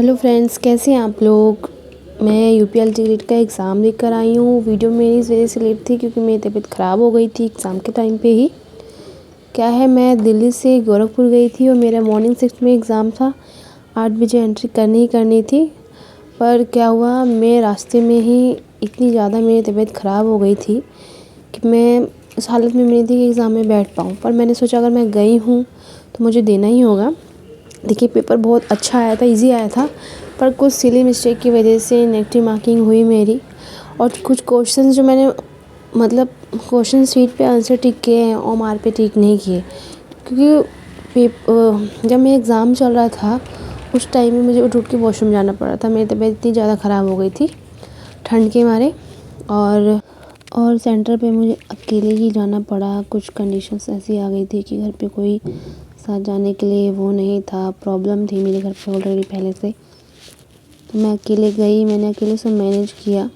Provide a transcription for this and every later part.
Hello friends, कैसे हैं आप लोग। मैं यूपीएलटी लीट का एग्ज़ाम देकर आई हूँ। वीडियो मेरी इस वजह से लेट थी क्योंकि मेरी तबीयत ख़राब हो गई थी एग्ज़ाम के टाइम पे ही। क्या है, मैं दिल्ली से गोरखपुर गई थी और मेरा मॉर्निंग शिफ्ट में एग्ज़ाम था। 8 बजे एंट्री करनी ही करनी थी। पर क्या हुआ, मैं रास्ते में ही इतनी ज़्यादा मेरी तबीयत ख़राब हो गई थी कि मैं इस हालत में नहीं थी कि एग्ज़ाम में बैठ पाऊँ। पर मैंने सोचा अगर मैं गई हूँ तो मुझे देना ही होगा। देखिए, पेपर बहुत अच्छा आया था, इजी आया था, पर कुछ सिली मिस्टेक की वजह से नेगेटिव मार्किंग हुई मेरी। और कुछ क्वेश्चन जो मैंने क्वेश्चन शीट पे आंसर टिक किए हैं और मार्क पे टिक नहीं किए, क्योंकि जब मेरा एग्ज़ाम चल रहा था उस टाइम में मुझे उठ के वॉशरूम जाना पड़ा था। मेरी तबीयत इतनी ज़्यादा ख़राब हो गई थी ठंड के मारे, और सेंटर पे मुझे अकेले ही जाना पड़ा। कुछ कंडीशंस ऐसी आ गई थी कि घर पे कोई साथ जाने के लिए वो नहीं था, प्रॉब्लम थी मेरे घर पे ऑलरेडी पहले से। तो मैं अकेले गई, मैंने अकेले सब मैनेज किया।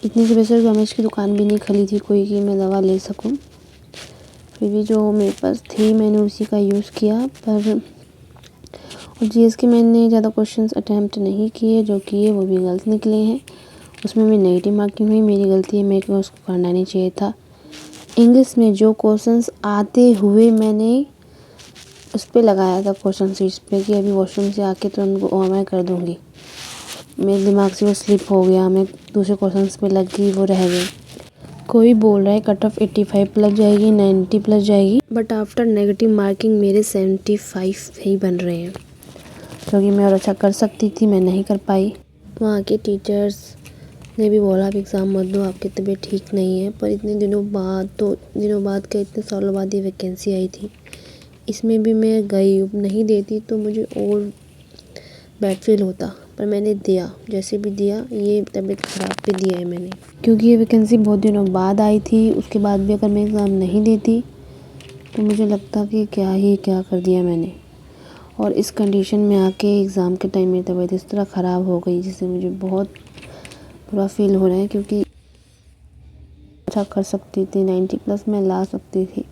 इतनी सुबह से रमेश की दुकान भी नहीं खुली थी कोई कि मैं दवा ले सकूं। फिर भी जो मेरे पास थी मैंने उसी का यूज़ किया। और जीएस के मैंने ज़्यादा क्वेश्चंस अटैम्प्ट नहीं किए, जो किए वो भी गलत निकले हैं। उसमें भी नेगेटिव मार्किंग हुई, मेरी गलती है, मेरे को उसको करना नहीं चाहिए था। इंग्लिश में जो क्वेश्चंस आते हुए मैंने उस पे लगाया था क्वेश्चन शीट्स पे कि अभी वॉशरूम से आके तो उनको मैं कर दूँगी। मेरे दिमाग से वो स्लिप हो गया, मैं दूसरे क्वेश्चंस पे लग गई, वो रह गई। कोई बोल रहा है कट ऑफ 85 प्लस जाएगी, 90 प्लस जाएगी, बट आफ्टर नेगेटिव मार्किंग मेरे 75 ही बन रहे हैं, क्योंकि मैं और अच्छा कर सकती थी, मैं नहीं कर पाई। वहाँ के टीचर्स ने भी बोला आप एग्ज़ाम मत दो, आपकी तबीयत ठीक नहीं है। पर इतने दिनों बाद क्या, इतने सालों बाद ये वैकेंसी आई थी, इसमें भी मैं गई। नहीं देती तो मुझे और बैड फील होता, पर मैंने दिया, जैसे भी दिया। ये तबीयत ख़राब पे दिया है मैंने, क्योंकि ये वैकेंसी बहुत दिनों बाद आई थी। उसके बाद भी अगर मैं एग्ज़ाम नहीं देती तो मुझे लगता कि क्या कर दिया मैंने। और इस कंडीशन में आके एग्ज़ाम के टाइम मेरी तबीयत इस तरह ख़राब हो गई जिससे मुझे बहुत बुरा फील हो रहा है, क्योंकि अच्छा कर सकती थी, 90 प्लस मैं ला सकती थी।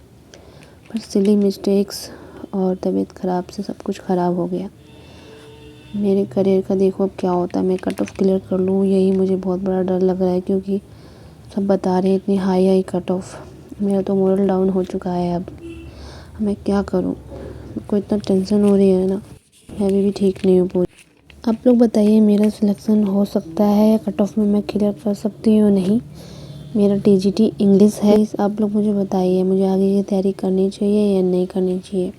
पर सिली मिस्टेक्स और तबीयत ख़राब से सब कुछ ख़राब हो गया। मेरे करियर का देखो अब क्या होता है। मैं कट ऑफ क्लियर कर लूँ, यही मुझे बहुत बड़ा डर लग रहा है, क्योंकि सब बता रहे हैं इतनी हाई कट ऑफ। मेरा तो मोरल डाउन हो चुका है। अब मैं क्या करूँ, को इतना टेंशन हो रही है ना, मैं अभी भी ठीक नहीं हूँ पूरी। आप लोग बताइए, मेरा सिलेक्शन हो सकता है या कट ऑफ में मैं क्लियर कर सकती हूँ नहीं। मेरा टीजीटी इंग्लिश है। आप लोग मुझे बताइए, मुझे आगे की तैयारी करनी चाहिए या नहीं करनी चाहिए।